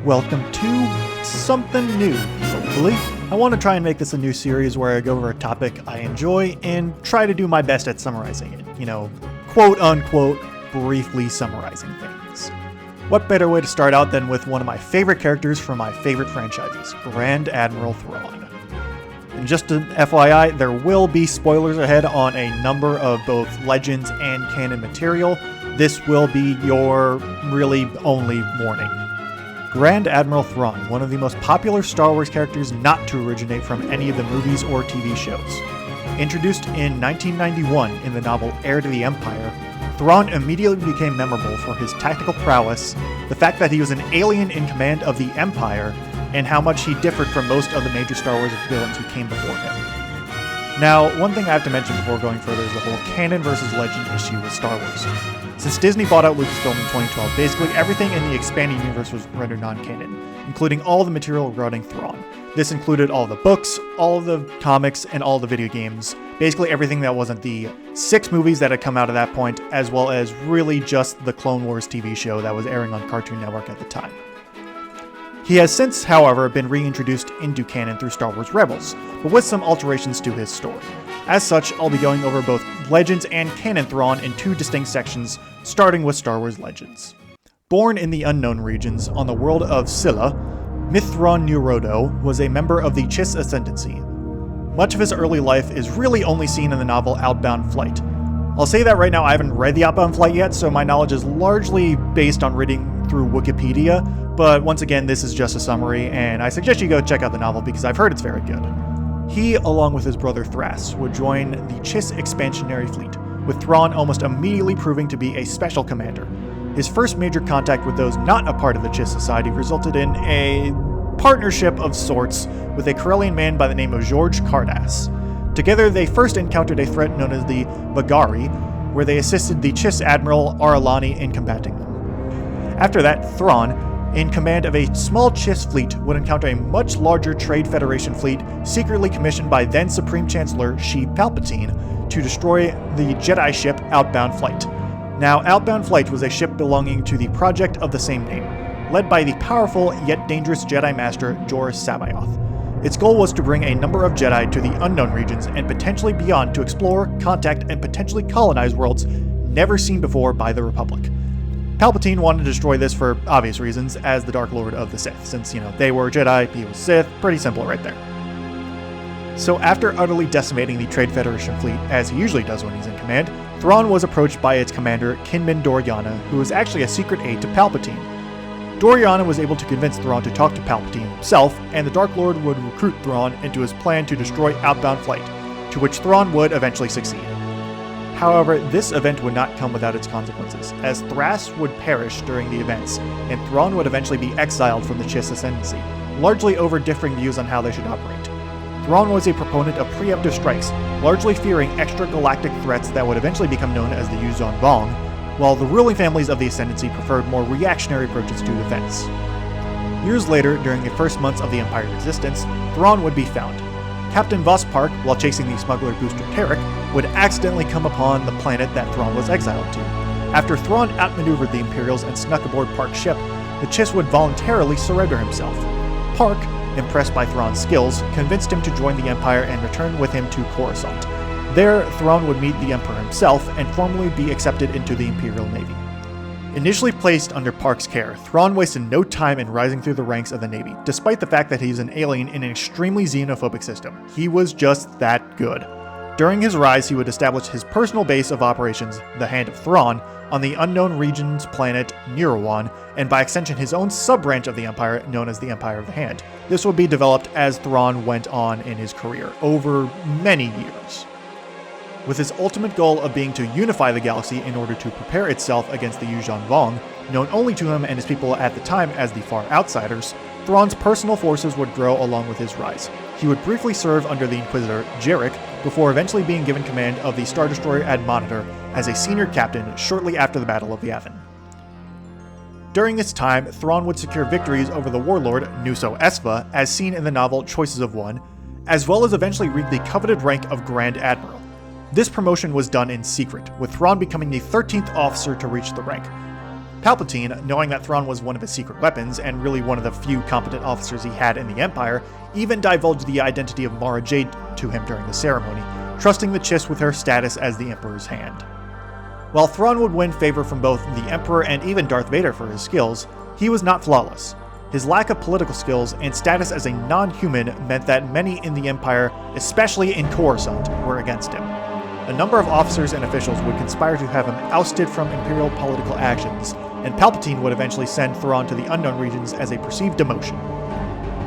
welcome to something new, hopefully. I want to try and make this a new series where I go over a topic I enjoy and try to do my best at summarizing it. Quote unquote, briefly summarizing things. What better way to start out than with one of my favorite characters from my favorite franchises, Grand Admiral Thrawn. And just an FYI, there will be spoilers ahead on a number of both Legends and canon material. This will be your really only warning. Grand Admiral Thrawn, one of the most popular Star Wars characters not to originate from any of the movies or TV shows. Introduced in 1991 in the novel Heir to the Empire, Thrawn immediately became memorable for his tactical prowess, the fact that he was an alien in command of the Empire, and how much he differed from most of the major Star Wars villains who came before him. Now, one thing I have to mention before going further is the whole canon versus legend issue with Star Wars. Since Disney bought out Lucasfilm in 2012, basically everything in the expanding universe was rendered non-canon, including all the material regarding Thrawn. This included all the books, all of the comics, and all the video games, basically everything that wasn't the 6 movies that had come out at that point, as well as really just the Clone Wars TV show that was airing on Cartoon Network at the time. He has since, however, been reintroduced into canon through Star Wars Rebels, but with some alterations to his story. As such, I'll be going over both Legends and canon Thrawn in 2 distinct sections, starting with Star Wars Legends. Born in the Unknown Regions on the world of Scylla, Mithron Neurodo was a member of the Chiss Ascendancy. Much of his early life is really only seen in the novel Outbound Flight. I'll say that right now I haven't read the Outbound Flight yet, so my knowledge is largely based on reading through Wikipedia, but once again, this is just a summary, and I suggest you go check out the novel because I've heard it's very good. He, along with his brother Thras, would join the Chiss Expansionary Fleet, with Thrawn almost immediately proving to be a special commander. His first major contact with those not a part of the Chiss Society resulted in a partnership of sorts with a Corellian man by the name of George Cardass. Together, they first encountered a threat known as the Vagari, where they assisted the Chiss Admiral Aralani in combating them. After that, Thrawn, in command of a small Chiss fleet, would encounter a much larger Trade Federation fleet secretly commissioned by then Supreme Chancellor Sheev Palpatine to destroy the Jedi ship Outbound Flight. Now, Outbound Flight was a ship belonging to the project of the same name, led by the powerful yet dangerous Jedi Master Joruus C'baoth. Its goal was to bring a number of Jedi to the Unknown Regions and potentially beyond to explore, contact, and potentially colonize worlds never seen before by the Republic. Palpatine wanted to destroy this for obvious reasons, as the Dark Lord of the Sith, since, they were Jedi, he was Sith, pretty simple right there. So after utterly decimating the Trade Federation fleet, as he usually does when he's in command, Thrawn was approached by its commander, Kinman Doriana, who was actually a secret aide to Palpatine. Doriana was able to convince Thrawn to talk to Palpatine himself, and the Dark Lord would recruit Thrawn into his plan to destroy Outbound Flight, to which Thrawn would eventually succeed. However, this event would not come without its consequences, as Thras would perish during the events, and Thrawn would eventually be exiled from the Chiss Ascendancy, largely over differing views on how they should operate. Thrawn was a proponent of preemptive strikes, largely fearing extragalactic threats that would eventually become known as the Yuuzhan Vong, while the ruling families of the Ascendancy preferred more reactionary approaches to defense. Years later, during the first months of the Empire's existence, Thrawn would be found. Captain Voss Park, while chasing the smuggler booster Tarek, would accidentally come upon the planet that Thrawn was exiled to. After Thrawn outmaneuvered the Imperials and snuck aboard Park's ship, the Chiss would voluntarily surrender himself. Park, impressed by Thrawn's skills, convinced him to join the Empire and return with him to Coruscant. There, Thrawn would meet the Emperor himself and formally be accepted into the Imperial Navy. Initially placed under Park's care, Thrawn wasted no time in rising through the ranks of the Navy, despite the fact that he's an alien in an extremely xenophobic system. He was just that good. During his rise, he would establish his personal base of operations, the Hand of Thrawn, on the Unknown Regions planet Nirawan, and by extension his own sub-branch of the Empire known as the Empire of the Hand. This would be developed as Thrawn went on in his career, over many years. With his ultimate goal of being to unify the galaxy in order to prepare itself against the Yuuzhan Vong, known only to him and his people at the time as the Far Outsiders, Thrawn's personal forces would grow along with his rise. He would briefly serve under the Inquisitor Jarek, before eventually being given command of the Star Destroyer Admonitor as a senior captain shortly after the Battle of Yavin. During this time, Thrawn would secure victories over the warlord Nuso Esva, as seen in the novel Choices of One, as well as eventually reach the coveted rank of Grand Admiral. This promotion was done in secret, with Thrawn becoming the 13th officer to reach the rank. Palpatine, knowing that Thrawn was one of his secret weapons, and really one of the few competent officers he had in the Empire, even divulged the identity of Mara Jade to him during the ceremony, trusting the Chiss with her status as the Emperor's hand. While Thrawn would win favor from both the Emperor and even Darth Vader for his skills, he was not flawless. His lack of political skills and status as a non-human meant that many in the Empire, especially in Coruscant, were against him. A number of officers and officials would conspire to have him ousted from Imperial political actions, and Palpatine would eventually send Thrawn to the Unknown Regions as a perceived demotion.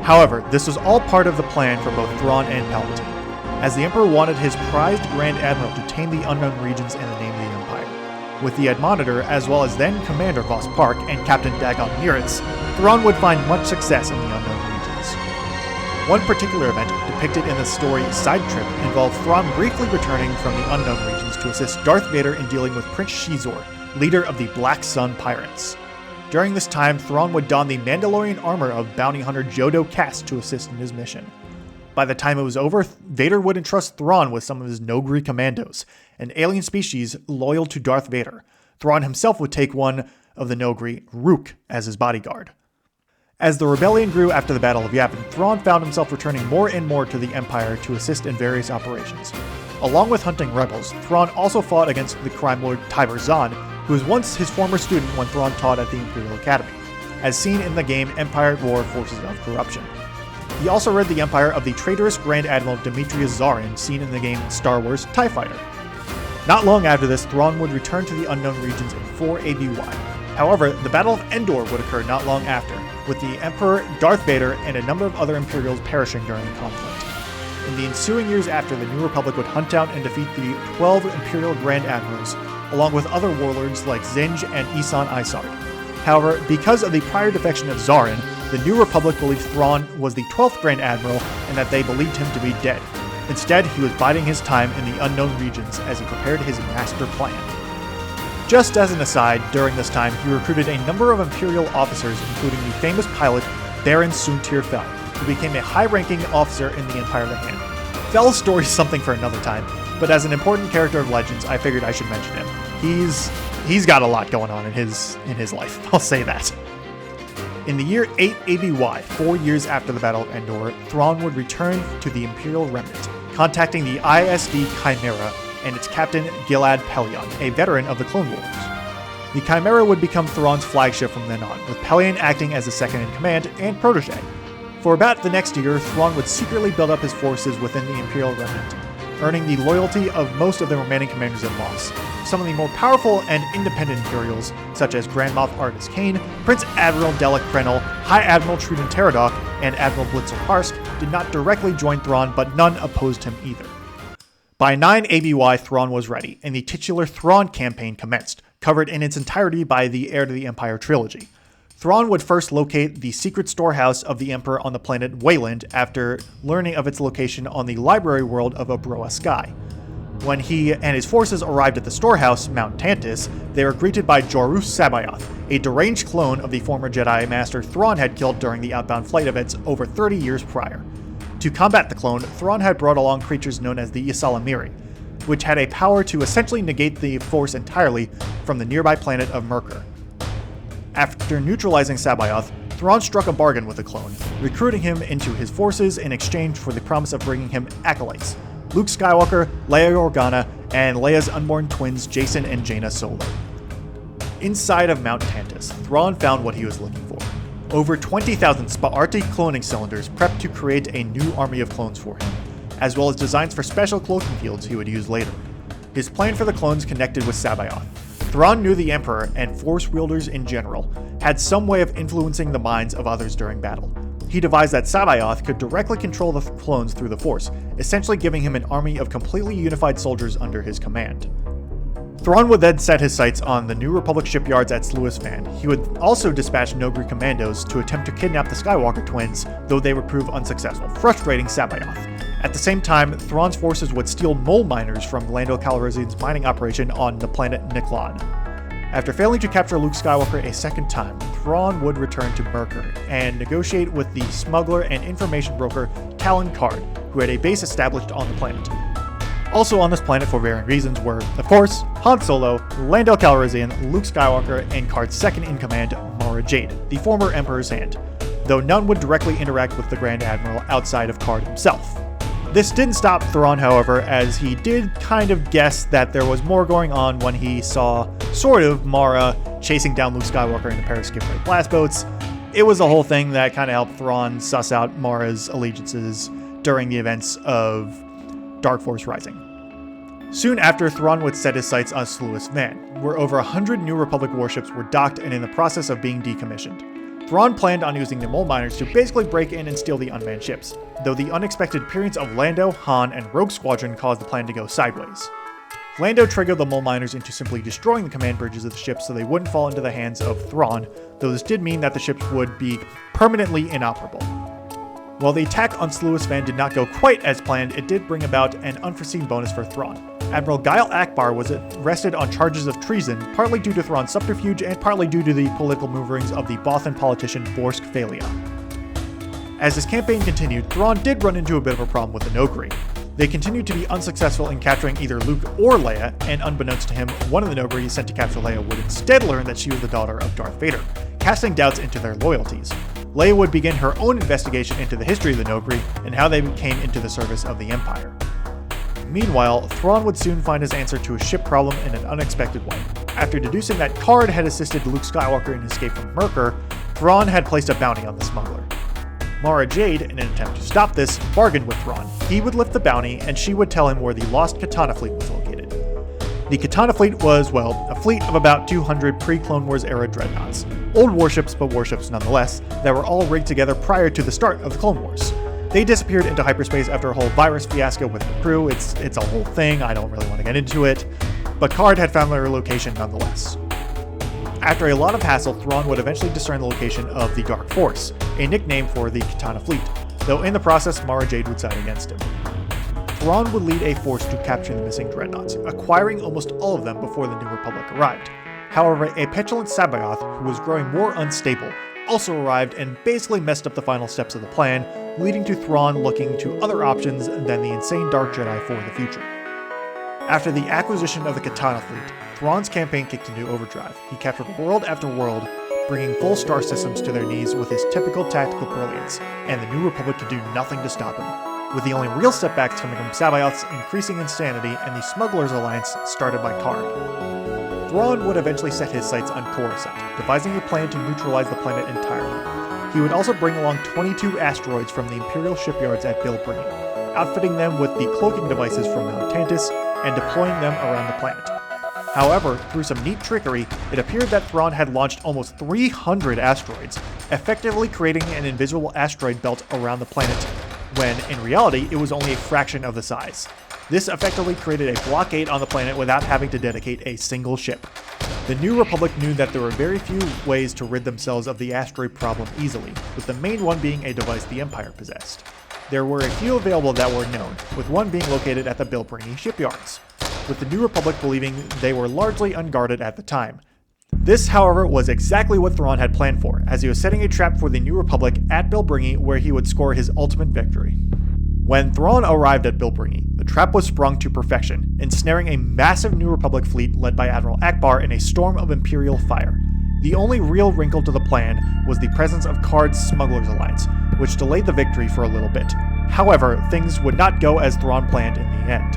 However, this was all part of the plan for both Thrawn and Palpatine, as the Emperor wanted his prized Grand Admiral to tame the Unknown Regions in the name of the Empire. With the Admonitor, as well as then Commander Voss Park and Captain Dagon Neritz, Thrawn would find much success in the Unknown Regions. One particular event depicted in the story Side Trip involved Thrawn briefly returning from the Unknown Regions to assist Darth Vader in dealing with Prince Shizor, leader of the Black Sun Pirates. During this time, Thrawn would don the Mandalorian armor of bounty hunter Jodo Kast to assist in his mission. By the time it was over, Vader would entrust Thrawn with some of his Noghri commandos, an alien species loyal to Darth Vader. Thrawn himself would take one of the Noghri, Rook, as his bodyguard. As the rebellion grew after the Battle of Yavin, Thrawn found himself returning more and more to the Empire to assist in various operations. Along with hunting rebels, Thrawn also fought against the crime lord Tiber Zahn, who was once his former student when Thrawn taught at the Imperial Academy, as seen in the game Empire at War: Forces of Corruption. He also rid the Empire of the traitorous Grand Admiral Demetrius Zarin, seen in the game Star Wars TIE Fighter. Not long after this, Thrawn would return to the Unknown Regions in 4 ABY. However, the Battle of Endor would occur not long after, with the Emperor, Darth Vader, and a number of other Imperials perishing during the conflict. In the ensuing years after, the New Republic would hunt down and defeat the 12 Imperial Grand Admirals, along with other warlords like Zinj and Issun Isard. However, because of the prior defection of Zarin, the New Republic believed Thrawn was the 12th Grand Admiral and that they believed him to be dead. Instead, he was biding his time in the Unknown Regions as he prepared his master plan. Just as an aside, during this time, he recruited a number of Imperial officers, including the famous pilot Baron Soontir Fel, who became a high-ranking officer in the Empire of the Hand. Fel's story is something for another time, but as an important character of Legends, I figured I should mention him. He's got a lot going on in his life, I'll say that. In the year 8 ABY, 4 years after the Battle of Endor, Thrawn would return to the Imperial Remnant, contacting the ISD Chimera and its captain Gilad Pellaeon, a veteran of the Clone Wars. The Chimera would become Thrawn's flagship from then on, with Pellaeon acting as a second-in-command and protege. For about the next year, Thrawn would secretly build up his forces within the Imperial Remnant, earning the loyalty of most of the remaining commanders in Loss. Some of the more powerful and independent Imperials, such as Grand Moff Artus Kane, Prince Admiral Delek Krenel, High Admiral Truden Teradok, and Admiral Blitzer Harsk, did not directly join Thrawn, but none opposed him either. By 9 ABY, Thrawn was ready, and the titular Thrawn campaign commenced, covered in its entirety by the Heir to the Empire trilogy. Thrawn would first locate the secret storehouse of the Emperor on the planet Wayland after learning of its location on the library world of Abroa Sky. When he and his forces arrived at the storehouse, Mount Tantus, they were greeted by Jorus Sabayoth, a deranged clone of the former Jedi Master Thrawn had killed during the outbound flight events over 30 years prior. To combat the clone, Thrawn had brought along creatures known as the Ysalamiri, which had a power to essentially negate the Force entirely from the nearby planet of Merkur. After neutralizing Sabayoth, Thrawn struck a bargain with the clone, recruiting him into his forces in exchange for the promise of bringing him acolytes, Luke Skywalker, Leia Organa, and Leia's unborn twins Jacen and Jaina Solo. Inside of Mount Tantus, Thrawn found what he was looking for. Over 20,000 Spa'arti cloning cylinders prepped to create a new army of clones for him, as well as designs for special cloaking fields he would use later. His plan for the clones connected with Sabayoth. Thrawn knew the Emperor, and Force wielders in general, had some way of influencing the minds of others during battle. He devised that Sabayoth could directly control the clones through the Force, essentially giving him an army of completely unified soldiers under his command. Thrawn would then set his sights on the New Republic shipyards at Sluisvan. He would also dispatch Noghri commandos to attempt to kidnap the Skywalker twins, though they would prove unsuccessful, frustrating Sabayoth. At the same time, Thrawn's forces would steal mole miners from Lando Calrissian's mining operation on the planet Niklon. After failing to capture Luke Skywalker a second time, Thrawn would return to Merkur and negotiate with the smuggler and information broker Talon Karrde, who had a base established on the planet. Also on this planet for varying reasons were, of course, Han Solo, Lando Calrissian, Luke Skywalker, and Karrde's second-in-command, Mara Jade, the former Emperor's Hand, though none would directly interact with the Grand Admiral outside of Karrde himself. This didn't stop Thrawn, however, as he did kind of guess that there was more going on when he saw, sort of, Mara chasing down Luke Skywalker in a pair of skip ray blast boats. It was a whole thing that kind of helped Thrawn suss out Mara's allegiances during the events of Dark Force Rising. Soon after, Thrawn would set his sights on Sluis Van, where over 100 New Republic warships were docked and in the process of being decommissioned. Thrawn planned on using the mole miners to basically break in and steal the unmanned ships, though the unexpected appearance of Lando, Han, and Rogue Squadron caused the plan to go sideways. Lando triggered the mole miners into simply destroying the command bridges of the ships so they wouldn't fall into the hands of Thrawn, though this did mean that the ships would be permanently inoperable. While the attack on Sluis Van did not go quite as planned, it did bring about an unforeseen bonus for Thrawn. Admiral Gail Akbar was arrested on charges of treason, partly due to Thrawn's subterfuge and partly due to the political maneuverings of the Bothan politician Borsk Phalia. As his campaign continued, Thrawn did run into a bit of a problem with the Noghri. They continued to be unsuccessful in capturing either Luke or Leia, and unbeknownst to him, one of the Noghri sent to capture Leia would instead learn that she was the daughter of Darth Vader, casting doubts into their loyalties. Leia would begin her own investigation into the history of the Noghri and how they came into the service of the Empire. Meanwhile, Thrawn would soon find his answer to a ship problem in an unexpected way. After deducing that Karrde had assisted Luke Skywalker in his escape from Myrkr, Thrawn had placed a bounty on the smuggler. Mara Jade, in an attempt to stop this, bargained with Thrawn. He would lift the bounty, and she would tell him where the lost Katana fleet was located. The Katana fleet was, well, a fleet of about 200 pre-Clone Wars era dreadnoughts. Old warships, but warships nonetheless, that were all rigged together prior to the start of the Clone Wars. They disappeared into hyperspace after a whole virus fiasco with the crew. It's a whole thing, I don't really want to get into it, but Karrde had found their location nonetheless. After a lot of hassle, Thrawn would eventually discern the location of the Dark Force, a nickname for the Katana fleet, though in the process Mara Jade would side against him. Thrawn would lead a force to capture the missing dreadnoughts, acquiring almost all of them before the New Republic arrived. However, a petulant Sabayoth, who was growing more unstable, also arrived and basically messed up the final steps of the plan, leading to Thrawn looking to other options than the insane Dark Jedi for the future. After the acquisition of the Katana fleet, Thrawn's campaign kicked into overdrive. He captured world after world, bringing full star systems to their knees with his typical tactical brilliance, and the New Republic could do nothing to stop him, with the only real setbacks coming from Sabayoth's increasing insanity and the Smugglers' Alliance started by Karrde. Thrawn would eventually set his sights on Coruscant, devising a plan to neutralize the planet entirely. He would also bring along 22 asteroids from the Imperial shipyards at Burgundian, outfitting them with the cloaking devices from Mount Tantus and deploying them around the planet. However, through some neat trickery, it appeared that Thrawn had launched almost 300 asteroids, effectively creating an invisible asteroid belt around the planet, when in reality it was only a fraction of the size. This effectively created a blockade on the planet without having to dedicate a single ship. The New Republic knew that there were very few ways to rid themselves of the asteroid problem easily, with the main one being a device the Empire possessed. There were a few available that were known, with one being located at the Bilbringi shipyards, with the New Republic believing they were largely unguarded at the time. This, however, was exactly what Thrawn had planned for, as he was setting a trap for the New Republic at Bilbringi where he would score his ultimate victory. When Thrawn arrived at Bilbringi, the trap was sprung to perfection, ensnaring a massive New Republic fleet led by Admiral Akbar in a storm of Imperial fire. The only real wrinkle to the plan was the presence of Karrde's Smugglers' Alliance, which delayed the victory for a little bit. However, things would not go as Thrawn planned in the end.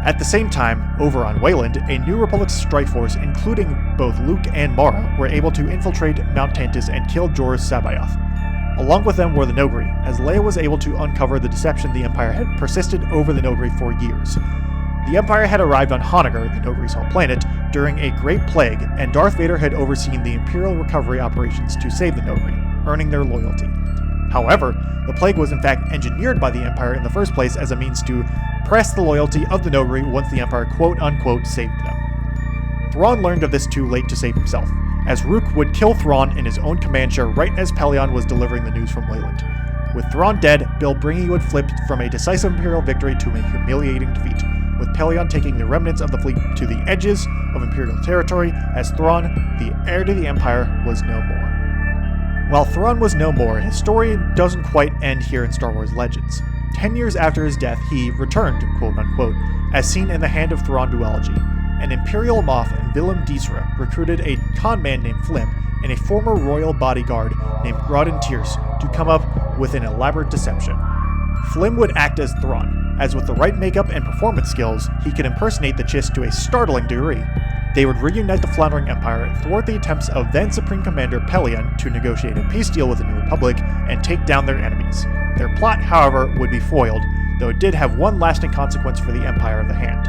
At the same time, over on Wayland, a New Republic strike force, including both Luke and Mara, were able to infiltrate Mount Tantus and kill Joruus Sabayoth. Along with them were the Noghri, as Leia was able to uncover the deception the Empire had persisted over the Noghri for years. The Empire had arrived on Honoghr, the Noghri's home planet, during a Great Plague, and Darth Vader had overseen the Imperial recovery operations to save the Noghri, earning their loyalty. However, the plague was in fact engineered by the Empire in the first place as a means to press the loyalty of the Noghri once the Empire quote-unquote saved them. Thrawn learned of this too late to save himself, as Rook would kill Thrawn in his own command share right as Pellaeon was delivering the news from Wayland. With Thrawn dead, Bilbringi would flip from a decisive Imperial victory to a humiliating defeat, with Pellaeon taking the remnants of the fleet to the edges of Imperial territory as Thrawn, the heir to the Empire, was no more. While Thrawn was no more, his story doesn't quite end here in Star Wars Legends. 10 years after his death, he returned, quote-unquote, as seen in the Hand of Thrawn duology. An Imperial Moff, Willem Diesra, recruited a conman named Flim and a former royal bodyguard named Grodin Tierce to come up with an elaborate deception. Flim would act as Thrawn, as with the right makeup and performance skills, he could impersonate the Chiss to a startling degree. They would reunite the floundering Empire, thwart the attempts of then Supreme Commander Pelion to negotiate a peace deal with the New Republic, and take down their enemies. Their plot, however, would be foiled, though it did have one lasting consequence for the Empire of the Hand.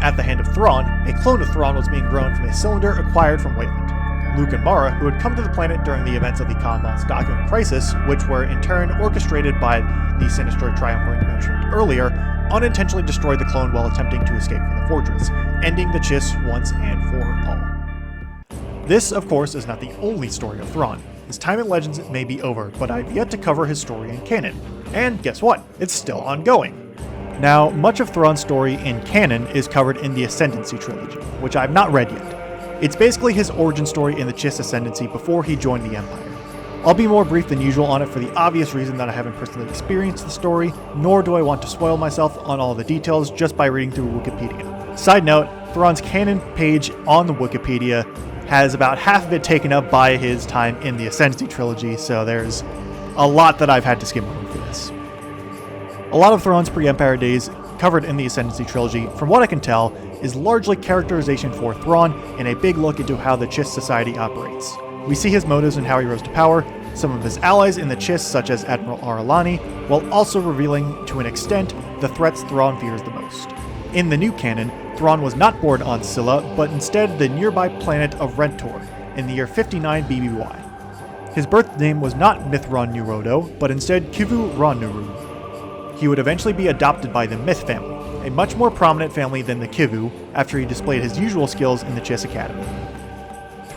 At the Hand of Thrawn, a clone of Thrawn was being grown from a cylinder acquired from Wayland. Luke and Mara, who had come to the planet during the events of the Commandant's Document Crisis, which were in turn orchestrated by the sinister triumvirate mentioned earlier, unintentionally destroyed the clone while attempting to escape from the fortress, ending the Chiss once and for all. This, of course, is not the only story of Thrawn. His time in Legends may be over, but I've yet to cover his story in canon. And guess what? It's still ongoing. Now, much of Thrawn's story in canon is covered in the Ascendancy trilogy, which I've not read yet. It's basically his origin story in the Chiss Ascendancy before he joined the Empire. I'll be more brief than usual on it for the obvious reason that I haven't personally experienced the story, nor do I want to spoil myself on all the details just by reading through Wikipedia. Side note, Thrawn's canon page on the Wikipedia has about half of it taken up by his time in the Ascendancy trilogy, so there's a lot that I've had to skim over for this. A lot of Thrawn's pre-Empire days covered in the Ascendancy trilogy, from what I can tell, is largely characterization for Thrawn and a big look into how the Chiss society operates. We see his motives and how he rose to power, some of his allies in the Chiss such as Admiral Ar'alani, while also revealing, to an extent, the threats Thrawn fears the most. In the new canon, Thrawn was not born on Scylla, but instead the nearby planet of Rentor, in the year 59 BBY. His birth name was not Mithron Nurodo, but instead Kivu Ron-Nuru. He would eventually be adopted by the Myth family, a much more prominent family than the Kivu, after he displayed his usual skills in the Chiss Academy.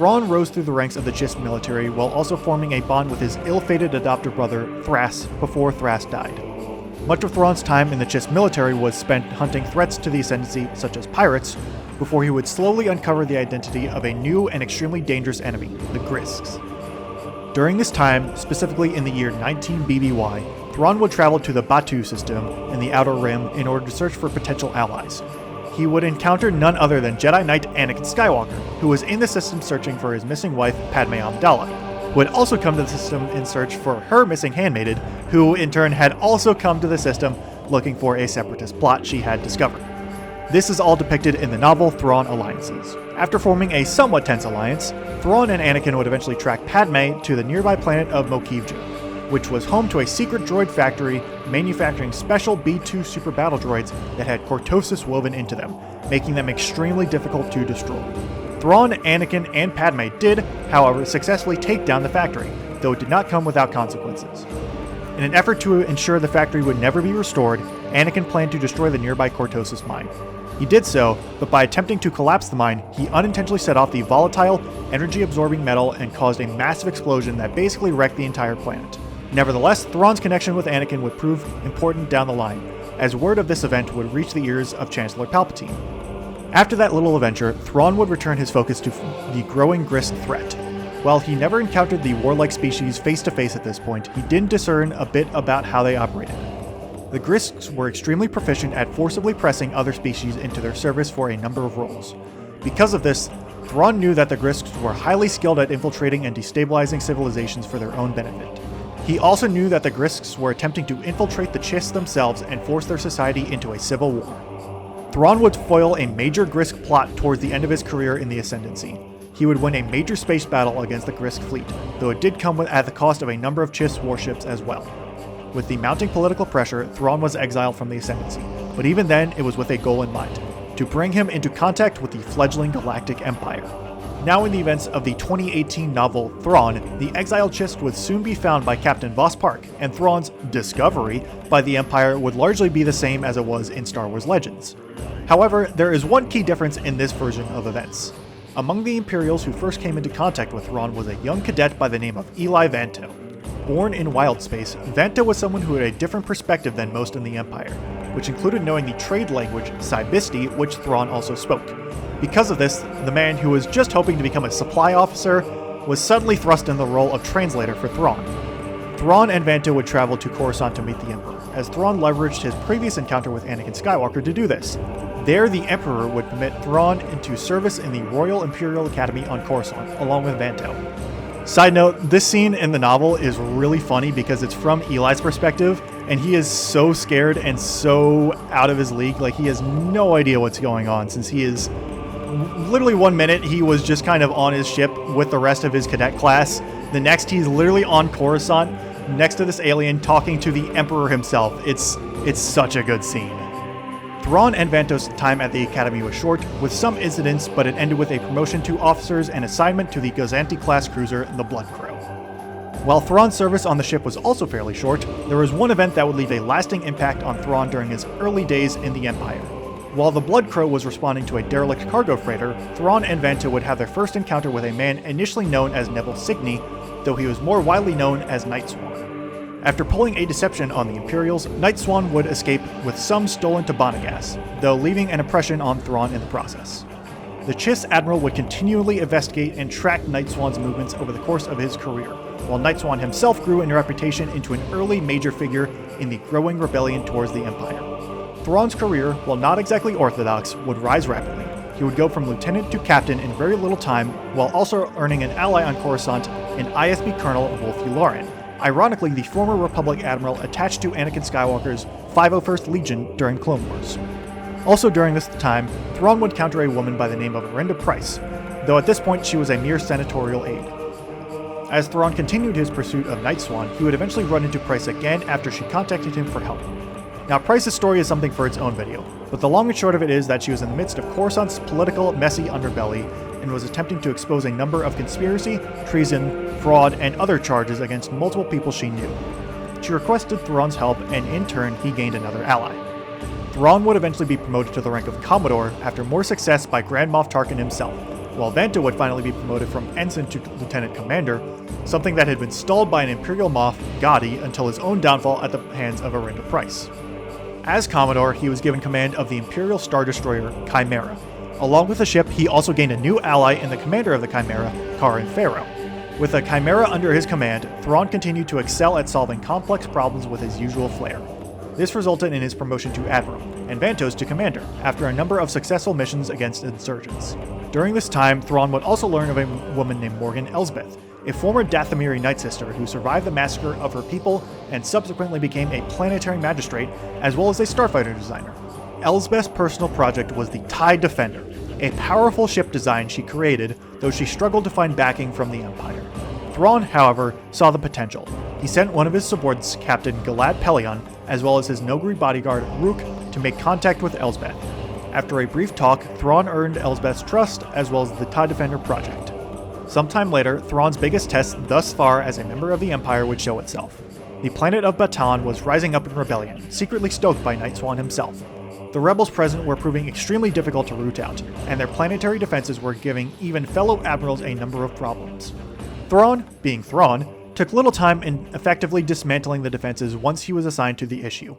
Thrawn rose through the ranks of the Chiss military while also forming a bond with his ill-fated adopted brother, Thras, before Thras died. Much of Thrawn's time in the Chiss military was spent hunting threats to the Ascendancy, such as pirates, before he would slowly uncover the identity of a new and extremely dangerous enemy, the Grisks. During this time, specifically in the year 19 BBY, Thrawn would travel to the Batu system in the Outer Rim in order to search for potential allies. He would encounter none other than Jedi Knight Anakin Skywalker, who was in the system searching for his missing wife, Padme Amidala, who had also come to the system in search for her missing handmaiden, who in turn had also come to the system looking for a separatist plot she had discovered. This is all depicted in the novel Thrawn Alliances. After forming a somewhat tense alliance, Thrawn and Anakin would eventually track Padme to the nearby planet of Mokivja, which was home to a secret droid factory manufacturing special B-2 super battle droids that had cortosis woven into them, making them extremely difficult to destroy. Thrawn, Anakin, and Padme did, however, successfully take down the factory, though it did not come without consequences. In an effort to ensure the factory would never be restored, Anakin planned to destroy the nearby cortosis mine. He did so, but by attempting to collapse the mine, he unintentionally set off the volatile, energy-absorbing metal and caused a massive explosion that basically wrecked the entire planet. Nevertheless, Thrawn's connection with Anakin would prove important down the line, as word of this event would reach the ears of Chancellor Palpatine. After that little adventure, Thrawn would return his focus to the growing Grisk threat. While he never encountered the warlike species face-to-face at this point, he did discern a bit about how they operated. The Grisks were extremely proficient at forcibly pressing other species into their service for a number of roles. Because of this, Thrawn knew that the Grisks were highly skilled at infiltrating and destabilizing civilizations for their own benefit. He also knew that the Grisks were attempting to infiltrate the Chiss themselves and force their society into a civil war. Thrawn would foil a major Grisk plot towards the end of his career in the Ascendancy. He would win a major space battle against the Grisk fleet, though it did come at the cost of a number of Chiss warships as well. With the mounting political pressure, Thrawn was exiled from the Ascendancy, but even then it was with a goal in mind, to bring him into contact with the fledgling Galactic Empire. Now in the events of the 2018 novel Thrawn, the exiled Chiss would soon be found by Captain Voss Park, and Thrawn's discovery by the Empire would largely be the same as it was in Star Wars Legends. However, there is one key difference in this version of events. Among the Imperials who first came into contact with Thrawn was a young cadet by the name of Eli Vanto. Born in wild space, Vanto was someone who had a different perspective than most in the Empire, which included knowing the trade language Cybisti, which Thrawn also spoke. Because of this, the man who was just hoping to become a supply officer was suddenly thrust in the role of translator for Thrawn. Thrawn and Vanto would travel to Coruscant to meet the Emperor. as Thrawn leveraged his previous encounter with Anakin Skywalker to do this. There, the Emperor would commit Thrawn into service in the Royal Imperial Academy on Coruscant, along with Vanto. Side note, this scene in the novel is really funny because it's from Eli's perspective, and he is so scared and so out of his league, like he has no idea what's going on, since he is literally 1 minute he was just kind of on his ship with the rest of his cadet class. The next he's literally on Coruscant next to this alien talking to the Emperor himself. It's such a good scene. Thrawn and Vanto's time at the Academy was short, with some incidents, but it ended with a promotion to officers and assignment to the Gozanti-class cruiser, the Blood Crow. While Thrawn's service on the ship was also fairly short, there was one event that would leave a lasting impact on Thrawn during his early days in the Empire. While the Blood Crow was responding to a derelict cargo freighter, Thrawn and Vanto would have their first encounter with a man initially known as Neville Signy, though he was more widely known as Night Swan. After pulling a deception on the Imperials, Night Swan would escape with some stolen Tabanagas, though leaving an impression on Thrawn in the process. The Chiss Admiral would continually investigate and track Night Swan's movements over the course of his career, while Night Swan himself grew in reputation into an early major figure in the growing rebellion towards the Empire. Thrawn's career, while not exactly orthodox, would rise rapidly. He would go from lieutenant to captain in very little time, while also earning an ally on Coruscant in ISB Colonel Wolf Yularen, ironically the former Republic Admiral attached to Anakin Skywalker's 501st Legion during Clone Wars. Also during this time, Thrawn would counter a woman by the name of Arinda Pryce, though at this point she was a mere senatorial aide. As Thrawn continued his pursuit of Night Swan, he would eventually run into Pryce again after she contacted him for help. Now, Pryce's story is something for its own video, but the long and short of it is that she was in the midst of Coruscant's political, messy underbelly and was attempting to expose a number of conspiracy, treason, fraud, and other charges against multiple people she knew. She requested Thrawn's help, and in turn, he gained another ally. Thrawn would eventually be promoted to the rank of Commodore after more success by Grand Moff Tarkin himself, while Vanto would finally be promoted from Ensign to Lieutenant Commander, something that had been stalled by an Imperial Moff, Gadi, until his own downfall at the hands of Arinda Pryce. As Commodore, he was given command of the Imperial Star Destroyer, Chimera. Along with the ship, he also gained a new ally in the commander of the Chimera, Karin Farrow. With a Chimera under his command, Thrawn continued to excel at solving complex problems with his usual flair. This resulted in his promotion to Admiral, and Vanto's to Commander, after a number of successful missions against insurgents. During this time, Thrawn would also learn of a woman named Morgan Elsbeth, a former Dathomiri Night Sister who survived the massacre of her people and subsequently became a planetary magistrate as well as a starfighter designer. Elsbeth's personal project was the TIE Defender, a powerful ship design she created, though she struggled to find backing from the Empire. Thrawn, however, saw the potential. He sent one of his subordinates, Captain Galad Pelion, as well as his Nogri bodyguard, Rook, to make contact with Elsbeth. After a brief talk, Thrawn earned Elsbeth's trust as well as the TIE Defender project. Sometime later, Thrawn's biggest test thus far as a member of the Empire would show itself. The planet of Bataan was rising up in rebellion, secretly stoked by Night Swan himself. The rebels present were proving extremely difficult to root out, and their planetary defenses were giving even fellow admirals a number of problems. Thrawn, being Thrawn, took little time in effectively dismantling the defenses once he was assigned to the issue.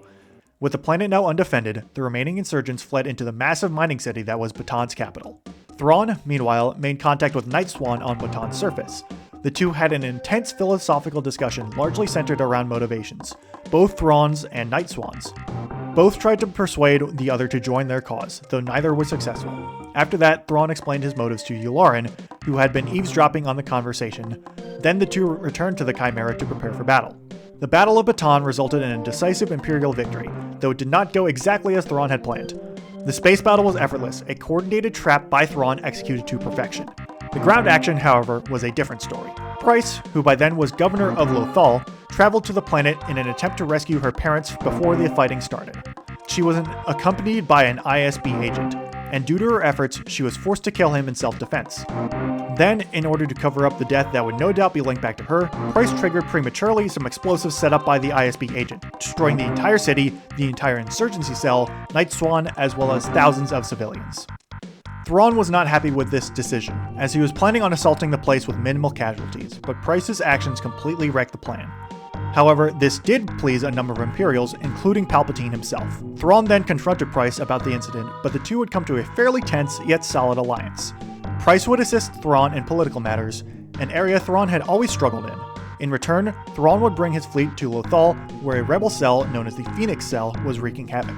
With the planet now undefended, the remaining insurgents fled into the massive mining city that was Bataan's capital. Thrawn, meanwhile, made contact with Night Swan on Bataan's surface. The two had an intense philosophical discussion largely centered around motivations, both Thrawn's and Night Swan's. Both tried to persuade the other to join their cause, though neither was successful. After that, Thrawn explained his motives to Yularen, who had been eavesdropping on the conversation. Then the two returned to the Chimera to prepare for battle. The Battle of Bataan resulted in a decisive Imperial victory, though it did not go exactly as Thrawn had planned. The space battle was effortless, a coordinated trap by Thrawn executed to perfection. The ground action, however, was a different story. Pryce, who by then was governor of Lothal, traveled to the planet in an attempt to rescue her parents before the fighting started. She was accompanied by an ISB agent, and due to her efforts, she was forced to kill him in self-defense. Then, in order to cover up the death that would no doubt be linked back to her, Pryce triggered prematurely some explosives set up by the ISB agent, destroying the entire city, the entire insurgency cell, Night Swan, as well as thousands of civilians. Thrawn was not happy with this decision, as he was planning on assaulting the place with minimal casualties, but Pryce's actions completely wrecked the plan. However, this did please a number of Imperials, including Palpatine himself. Thrawn then confronted Pryce about the incident, but the two would come to a fairly tense yet solid alliance. Pryce would assist Thrawn in political matters, an area Thrawn had always struggled in. In return, Thrawn would bring his fleet to Lothal, where a rebel cell known as the Phoenix Cell was wreaking havoc.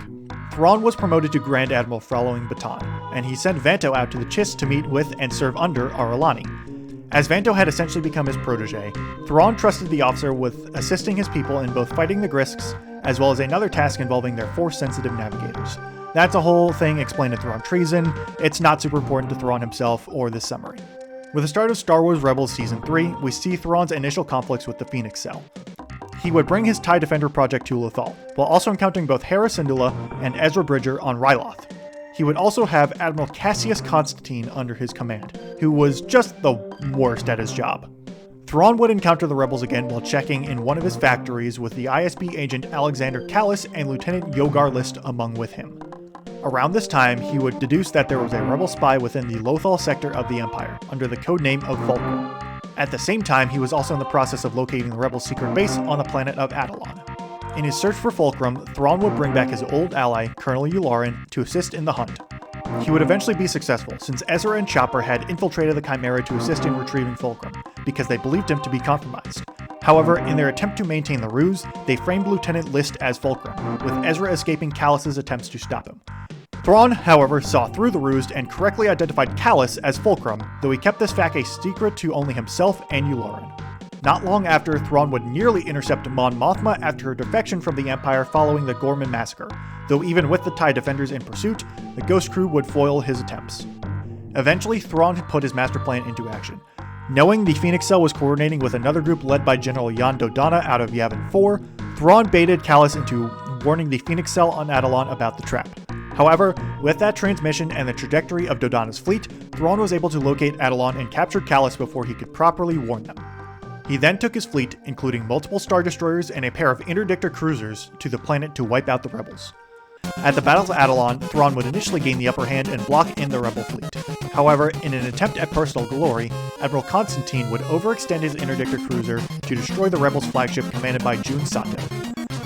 Thrawn was promoted to Grand Admiral following baton, and he sent Vanto out to the Chiss to meet with and serve under Ar'alani. As Vanto had essentially become his protege, Thrawn trusted the officer with assisting his people in both fighting the Grisks, as well as another task involving their Force-sensitive navigators. That's a whole thing explained in Thrawn Treason. It's not super important to Thrawn himself or this summary. With the start of Star Wars Rebels Season 3, we see Thrawn's initial conflicts with the Phoenix Cell. He would bring his TIE Defender project to Lothal, while also encountering both Hera Syndulla and Ezra Bridger on Ryloth. He would also have Admiral Cassius Constantine under his command, who was just the worst at his job. Thrawn would encounter the rebels again while checking in one of his factories with the ISB agent Alexander Callis and Lieutenant Yogar List among with him. Around this time, he would deduce that there was a rebel spy within the Lothal sector of the Empire, under the codename of Fulcrum. At the same time, he was also in the process of locating the rebels' secret base on the planet of Atollon. In his search for Fulcrum, Thrawn would bring back his old ally, Colonel Yularen, to assist in the hunt. He would eventually be successful, since Ezra and Chopper had infiltrated the Chimera to assist in retrieving Fulcrum, because they believed him to be compromised. However, in their attempt to maintain the ruse, they framed Lieutenant List as Fulcrum, with Ezra escaping Callus's attempts to stop him. Thrawn, however, saw through the ruse and correctly identified Callus as Fulcrum, though he kept this fact a secret to only himself and Yularen. Not long after, Thrawn would nearly intercept Mon Mothma after her defection from the Empire following the Gorman massacre, though even with the TIE Defenders in pursuit, the Ghost Crew would foil his attempts. Eventually, Thrawn put his master plan into action. Knowing the Phoenix Cell was coordinating with another group led by General Jan Dodonna out of Yavin 4, Thrawn baited Callus into warning the Phoenix Cell on Atollon about the trap. However, with that transmission and the trajectory of Dodonna's fleet, Thrawn was able to locate Atollon and capture Callus before he could properly warn them. He then took his fleet, including multiple Star Destroyers and a pair of interdictor cruisers, to the planet to wipe out the rebels. At the Battle of Atollon, Thrawn would initially gain the upper hand and block in the rebel fleet. However, in an attempt at personal glory, Admiral Constantine would overextend his interdictor cruiser to destroy the rebels' flagship commanded by Jun Sato.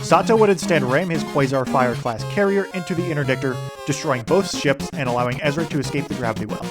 Sato would instead ram his Quasar Fire-class carrier into the interdictor, destroying both ships and allowing Ezra to escape the gravity well.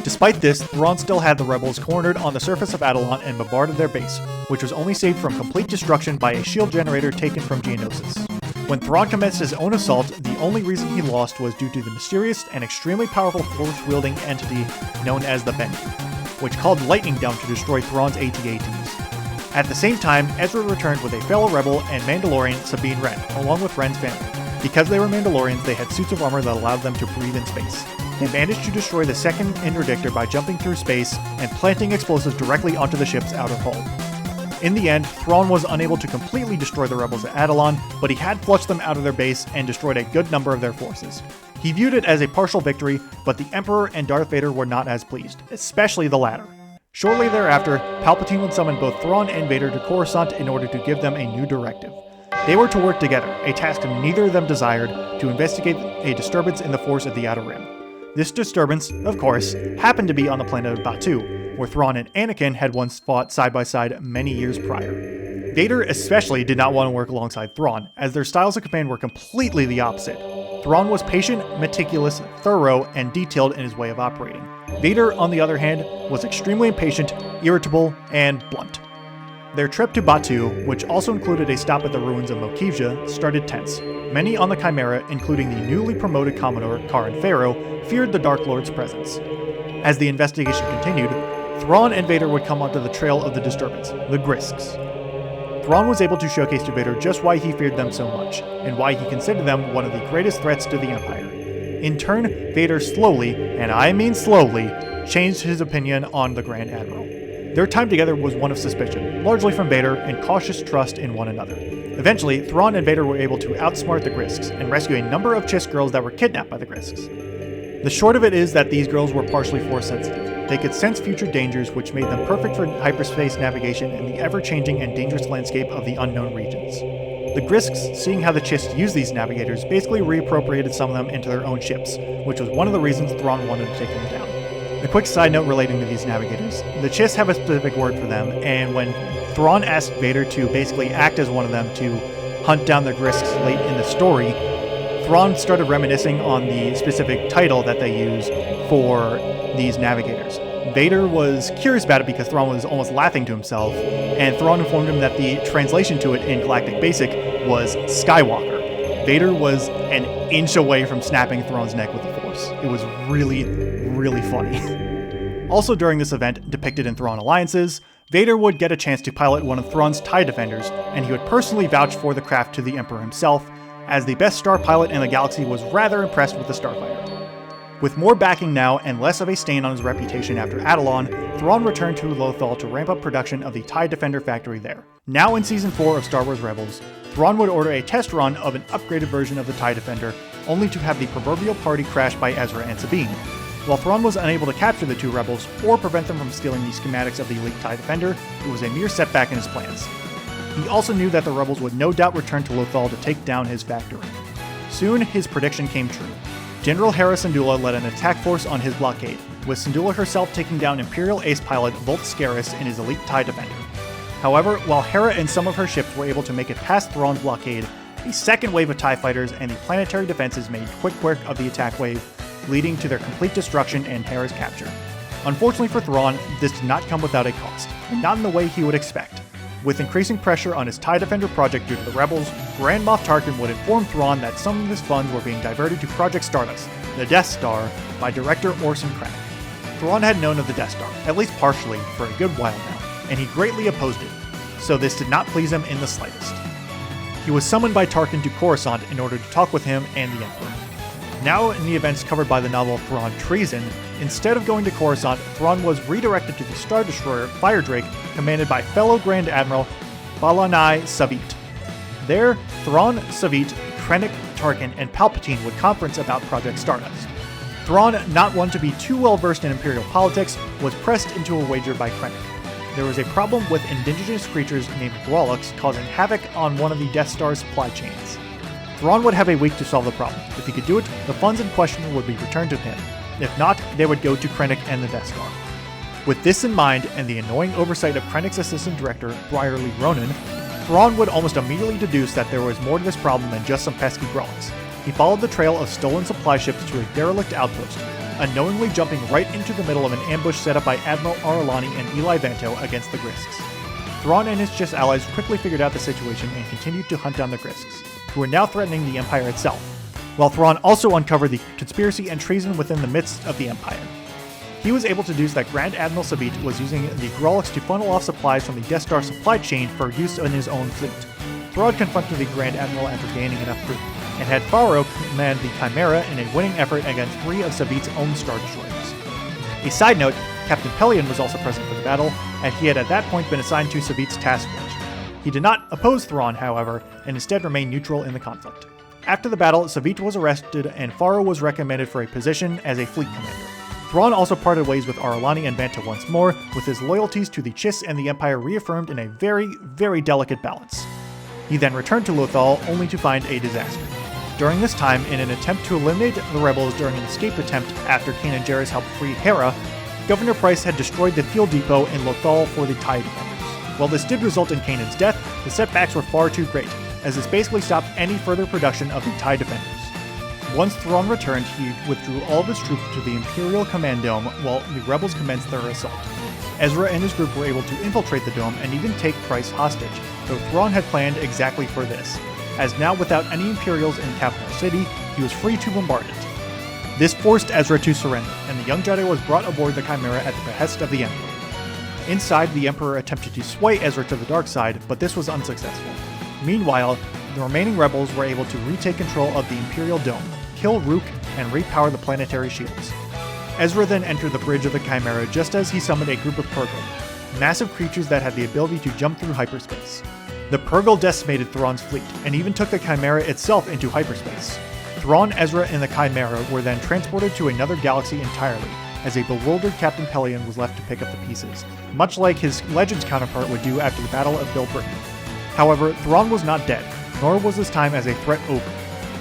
Despite this, Thrawn still had the rebels cornered on the surface of Atollon and bombarded their base, which was only saved from complete destruction by a shield generator taken from Geonosis. When Thrawn commenced his own assault, the only reason he lost was due to the mysterious and extremely powerful force-wielding entity known as the Bendu, which called lightning down to destroy Thrawn's AT-ATs. At the same time, Ezra returned with a fellow rebel and Mandalorian, Sabine Wren, along with Wren's family. Because they were Mandalorians, they had suits of armor that allowed them to breathe in space. They managed to destroy the second interdictor by jumping through space and planting explosives directly onto the ship's outer hull. In the end, Thrawn was unable to completely destroy the rebels at Atollon, but he had flushed them out of their base and destroyed a good number of their forces. He viewed it as a partial victory, but the Emperor and Darth Vader were not as pleased, especially the latter. Shortly thereafter, Palpatine would summon both Thrawn and Vader to Coruscant in order to give them a new directive. They were to work together, a task neither of them desired, to investigate a disturbance in the Force of the Outer Rim. This disturbance, of course, happened to be on the planet of Batuu, where Thrawn and Anakin had once fought side by side many years prior. Vader especially did not want to work alongside Thrawn, as their styles of command were completely the opposite. Thrawn was patient, meticulous, thorough, and detailed in his way of operating. Vader, on the other hand, was extremely impatient, irritable, and blunt. Their trip to Batuu, which also included a stop at the ruins of Mokivja, started tense. Many on the Chimera, including the newly promoted Commodore Karan Farrow, feared the Dark Lord's presence. As the investigation continued, Thrawn and Vader would come onto the trail of the disturbance, the Grisks. Thrawn was able to showcase to Vader just why he feared them so much, and why he considered them one of the greatest threats to the Empire. In turn, Vader slowly, and I mean slowly, changed his opinion on the Grand Admiral. Their time together was one of suspicion, largely from Vader, and cautious trust in one another. Eventually, Thrawn and Vader were able to outsmart the Grisks, and rescue a number of Chiss girls that were kidnapped by the Grisks. The short of it is that these girls were partially Force-sensitive. They could sense future dangers, which made them perfect for hyperspace navigation in the ever-changing and dangerous landscape of the unknown regions. The Grisks, seeing how the Chiss used these navigators, basically reappropriated some of them into their own ships, which was one of the reasons Thrawn wanted to take them down. A quick side note relating to these navigators. The Chiss have a specific word for them, and when Thrawn asked Vader to basically act as one of them to hunt down the Grisks late in the story, Thrawn started reminiscing on the specific title that they use for these navigators. Vader was curious about it because Thrawn was almost laughing to himself, and Thrawn informed him that the translation to it in Galactic Basic was Skywalker. Vader was an inch away from snapping Thrawn's neck with the Force. It was really, really funny. Also during this event, depicted in Thrawn Alliances, Vader would get a chance to pilot one of Thrawn's TIE Defenders, and he would personally vouch for the craft to the Emperor himself, as the best star pilot in the galaxy was rather impressed with the starfighter. With more backing now and less of a stain on his reputation after Atollon, Thrawn returned to Lothal to ramp up production of the TIE Defender factory there. Now in Season 4 of Star Wars Rebels, Thrawn would order a test run of an upgraded version of the TIE Defender, only to have the proverbial party crashed by Ezra and Sabine. While Thrawn was unable to capture the two rebels or prevent them from stealing the schematics of the elite TIE Defender, it was a mere setback in his plans. He also knew that the rebels would no doubt return to Lothal to take down his factory. Soon, his prediction came true. General Hera Syndulla led an attack force on his blockade, with Syndulla herself taking down Imperial ace pilot Volt Scaris in his elite TIE Defender. However, while Hera and some of her ships were able to make it past Thrawn's blockade, the second wave of TIE fighters and the planetary defenses made quick work of the attack wave, leading to their complete destruction and Hera's capture. Unfortunately for Thrawn, this did not come without a cost, and not in the way he would expect. With increasing pressure on his TIE Defender project due to the rebels, Grand Moff Tarkin would inform Thrawn that some of his funds were being diverted to Project Stardust, the Death Star, by director Orson Krennic. Thrawn had known of the Death Star, at least partially, for a good while now, and he greatly opposed it, so this did not please him in the slightest. He was summoned by Tarkin to Coruscant in order to talk with him and the Emperor. Now, in the events covered by the novel Thrawn Treason, instead of going to Coruscant, Thrawn was redirected to the Star Destroyer Fire Drake, commanded by fellow Grand Admiral Balanai Savit. There, Thrawn, Savit, Krennic, Tarkin, and Palpatine would conference about Project Stardust. Thrawn, not one to be too well versed in Imperial politics, was pressed into a wager by Krennic. There was a problem with indigenous creatures named Grolix causing havoc on one of the Death Star's supply chains. Thrawn would have a week to solve the problem. If he could do it, the funds in question would be returned to him. If not, they would go to Krennic and the Death Star. With this in mind, and the annoying oversight of Krennic's assistant director, Brierly Ronan, Thrawn would almost immediately deduce that there was more to this problem than just some pesky Grolix. He followed the trail of stolen supply ships to a derelict outpost, unknowingly jumping right into the middle of an ambush set up by Admiral Aralani and Eli Vanto against the Grisks. Thrawn and his Chiss allies quickly figured out the situation and continued to hunt down the Grisks, who were now threatening the Empire itself, while Thrawn also uncovered the conspiracy and treason within the midst of the Empire. He was able to deduce that Grand Admiral Savit was using the Grolix to funnel off supplies from the Death Star supply chain for use in his own fleet. Thrawn confronted the Grand Admiral after gaining enough proof, and had Faro command the Chimera in a winning effort against 3 of Savit's own Star Destroyers. A side note, Captain Pelion was also present for the battle, and he had at that point been assigned to Savit's task force. He did not oppose Thrawn, however, and instead remained neutral in the conflict. After the battle, Savit was arrested, and Faro was recommended for a position as a fleet commander. Thrawn also parted ways with Aralani and Vanto once more, with his loyalties to the Chiss and the Empire reaffirmed in a very, very delicate balance. He then returned to Lothal, only to find a disaster. During this time, in an attempt to eliminate the rebels during an escape attempt after Kanan Jarrus helped free Hera, Governor Price had destroyed the fuel depot in Lothal for the TIE Defenders. While this did result in Kanan's death, the setbacks were far too great, as this basically stopped any further production of the TIE Defenders. Once Thrawn returned, he withdrew all of his troops to the Imperial Command Dome while the rebels commenced their assault. Ezra and his group were able to infiltrate the dome and even take Price hostage, though Thrawn had planned exactly for this, as now without any Imperials in Capital City, he was free to bombard it. This forced Ezra to surrender, and the young Jedi was brought aboard the Chimera at the behest of the Emperor. Inside, the Emperor attempted to sway Ezra to the dark side, but this was unsuccessful. Meanwhile, the remaining rebels were able to retake control of the Imperial Dome, kill Rook, and repower the planetary shields. Ezra then entered the bridge of the Chimera just as he summoned a group of Purrgil, massive creatures that had the ability to jump through hyperspace. The Purrgil decimated Thrawn's fleet, and even took the Chimera itself into hyperspace. Thrawn, Ezra, and the Chimera were then transported to another galaxy entirely, as a bewildered Captain Pelion was left to pick up the pieces, much like his Legends counterpart would do after the Battle of Bill Britain. However, Thrawn was not dead, nor was his time as a threat over.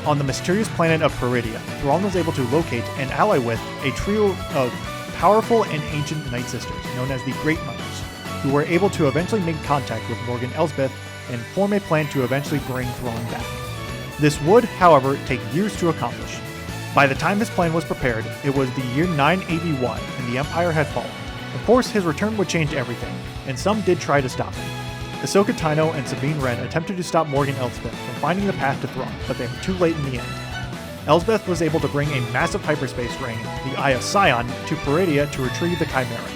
On the mysterious planet of Peridia, Thrawn was able to locate and ally with a trio of powerful and ancient Night Sisters, known as the Great Mothers, who were able to eventually make contact with Morgan Elsbeth and form a plan to eventually bring Thrawn back. This would, however, take years to accomplish. By the time this plan was prepared, it was the year 981, and the Empire had fallen. Of course, his return would change everything, and some did try to stop him. Ahsoka Tano and Sabine Wren attempted to stop Morgan Elsbeth from finding the path to Thrawn, but they were too late in the end. Elsbeth was able to bring a massive hyperspace ring, the Eye of Sion, to Peridea to retrieve the Chimera.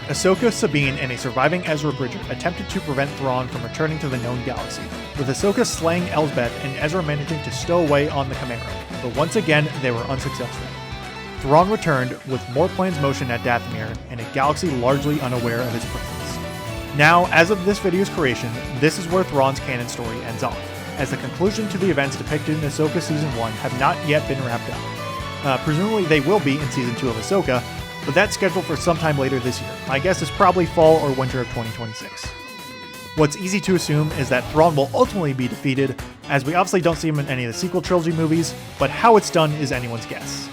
Ahsoka, Sabine, and a surviving Ezra Bridger attempted to prevent Thrawn from returning to the known galaxy, with Ahsoka slaying Elsbeth and Ezra managing to stow away on the Chimera, but once again they were unsuccessful. Thrawn returned with more planes motion at Dathomir and a galaxy largely unaware of his presence. Now, as of this video's creation, this is where Thrawn's canon story ends off, as the conclusion to the events depicted in Ahsoka Season 1 have not yet been wrapped up. Presumably they will be in Season 2 of Ahsoka, but that's scheduled for sometime later this year. My guess is probably fall or winter of 2026. What's easy to assume is that Thrawn will ultimately be defeated, as we obviously don't see him in any of the sequel trilogy movies, but how it's done is anyone's guess.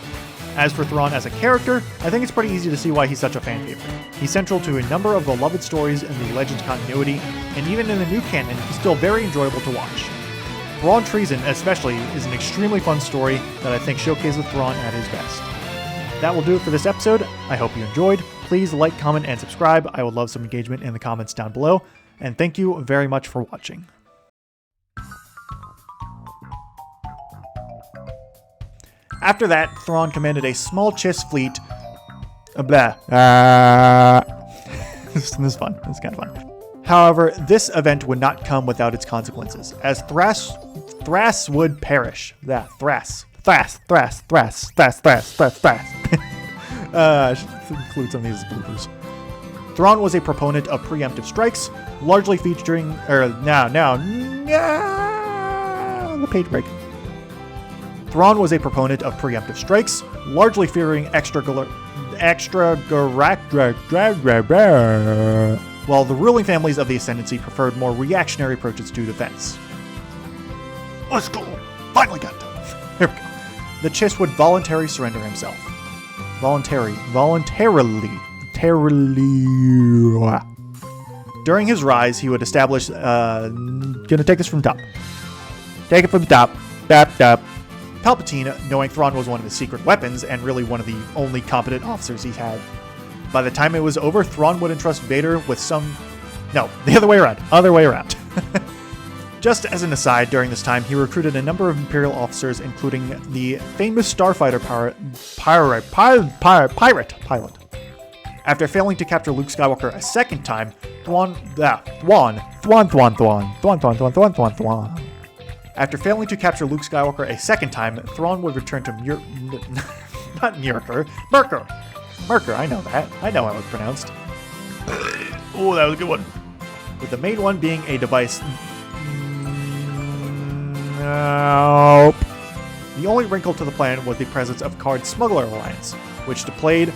As for Thrawn as a character, I think it's pretty easy to see why he's such a fan favorite. He's central to a number of beloved stories in the Legends continuity, and even in the new canon, he's still very enjoyable to watch. Thrawn Treason, especially, is an extremely fun story that I think showcases Thrawn at his best. That will do it for this episode. I hope you enjoyed. Please like, comment, and subscribe. I would love some engagement in the comments down below, and thank you very much for watching. After that, Thrawn commanded a small Chiss fleet. This is fun. This is kind of fun. However, this event would not come without its consequences, as Thras would perish. Thras. I should include some of these bloopers. Thrawn was a proponent of preemptive strikes, largely featuring, the page break. Thrawn was a proponent of preemptive strikes, largely fearing while the ruling families of the Ascendancy preferred more reactionary approaches to defense. Let's go! Finally got done. Here we go. The Chiss would voluntarily surrender himself. Voluntarily. During his rise, he would establish, gonna take this from top. Take it from the top. Tap. Palpatine, knowing Thrawn was one of his secret weapons and really one of the only competent officers he had. By the time it was over, Thrawn would entrust Vader with some... No, the other way around. Just as an aside, during this time, he recruited a number of Imperial officers, including the famous starfighter pilot. After failing to capture Luke Skywalker a second time, After failing to capture Luke Skywalker a second time, Thrawn would return to Merkur, I know that. I know how it's pronounced. Oh, that was a good one. With the main one being a device... Nope. The only wrinkle to the plan was the presence of Card Smuggler Alliance, which delayed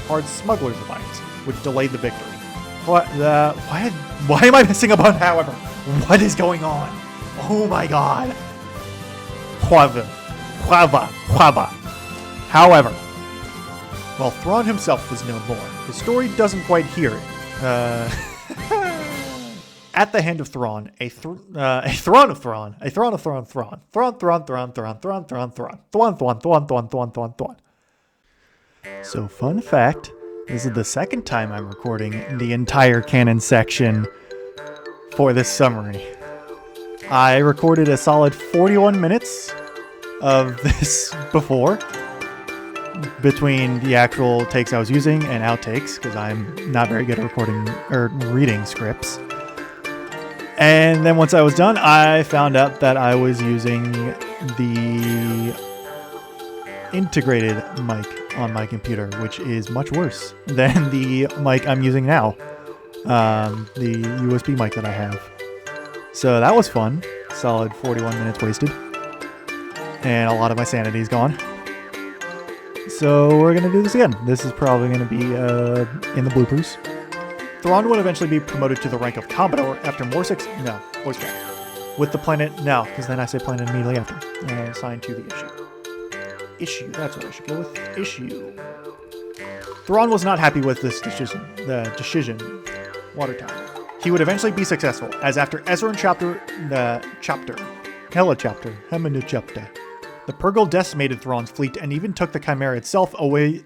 Card Smugglers Alliance, which delayed the victory. Why am I missing a button, however? What is going on? Oh my god. Huava. However, while Thrawn himself was known more, his story doesn't quite hear it. At the hand of Thrawn, a Thrawn of Thrawn. So, fun fact, this is the second time I'm recording the entire canon section for this summary. I recorded a solid 41 minutes of this before, between the actual takes I was using and outtakes, because I'm not very good at recording or reading scripts. And then once I was done, I found out that I was using the integrated mic on my computer, which is much worse than the mic I'm using now, the USB mic that I have. So that was fun. Solid 41 minutes wasted. And a lot of my sanity is gone. So we're going to do this again. This is probably going to be in the bloopers. Thrawn would eventually be promoted to the rank of Commodore after voice crack. With the planet, no, because then I say planet immediately after. Assigned to the issue. That's what I should go with. Issue. Thrawn was not happy with this decision. Water Tower. He would eventually be successful, as after Ezra and Chapter, the Purgle decimated Thrawn's fleet and even took the Chimera itself away.